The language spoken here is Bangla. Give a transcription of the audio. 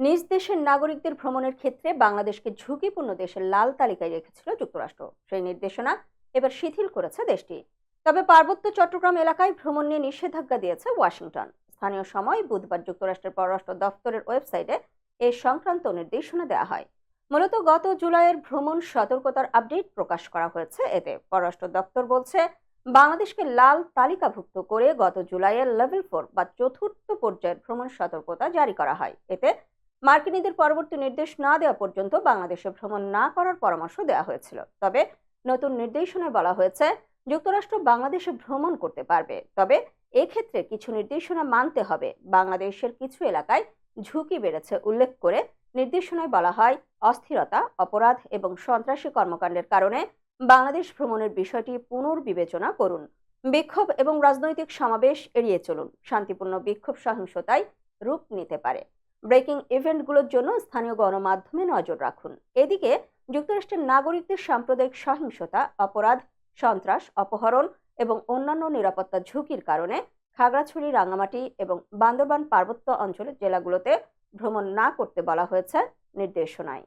নিজ দেশের নাগরিকদের ভ্রমণের ক্ষেত্রে বাংলাদেশকে ঝুঁকিপূর্ণ দেশের লাল তালিকায় রেখেছিল যুক্তরাষ্ট্র। সেই নির্দেশনা এবার শিথিল করেছে দেশটি। তবে পার্বত্য চট্টগ্রাম এলাকায় ভ্রমণ নিয়ে নিষেধাজ্ঞা দিয়েছে ওয়াশিংটন। স্থানীয় সময় বুধবার যুক্তরাষ্ট্রের পররাষ্ট্র দফতরের ওয়েবসাইটে এ সংক্রান্ত নির্দেশনা দেওয়া হয়। মূলত গত জুলাইয়ের ভ্রমণ সতর্কতার আপডেট প্রকাশ করা হয়েছে। এতে পররাষ্ট্র দপ্তর বলছে, বাংলাদেশকে লাল তালিকাভুক্ত করে গত জুলাইয়ের লেভেল 4 বা চতুর্থ পর্যায়ের ভ্রমণ সতর্কতা জারি করা হয়। এতে মার্কিনীদের পরবর্তী নির্দেশ না দেওয়া পর্যন্ত বাংলাদেশে ভ্রমণ না করার পরামর্শ দেওয়া হয়েছিল। তবে নতুন নির্দেশনায় বলা হয়েছে, যুক্তরাষ্ট্র বাংলাদেশে ভ্রমণ করতে পারবে, তবে এক্ষেত্রে কিছু নির্দেশনা মানতে হবে। বাংলাদেশের কিছু এলাকায় ঝুঁকি বেড়েছে উল্লেখ করে নির্দেশনায় বলা হয়, অস্থিরতা, অপরাধ এবং সন্ত্রাসী কর্মকাণ্ডের কারণে বাংলাদেশ ভ্রমণের বিষয়টি পুনর্বিবেচনা করুন। বিক্ষোভ এবং রাজনৈতিক সমাবেশ এড়িয়ে চলুন। শান্তিপূর্ণ বিক্ষোভ সহিংসতায় রূপ নিতে পারে। ব্রেকিং ইভেন্টগুলোর জন্য স্থানীয় গণমাধ্যমে নজর রাখুন। এদিকে যুক্তরাষ্ট্রের নাগরিকদের সাম্প্রদায়িক সহিংসতা, অপরাধ, সন্ত্রাস, অপহরণ এবং অন্যান্য নিরাপত্তা ঝুঁকির কারণে খাগড়াছড়ি, রাঙ্গামাটি এবং বান্দরবান পার্বত্য অঞ্চলের জেলাগুলোতে ভ্রমণ না করতে বলা হয়েছে নির্দেশনায়।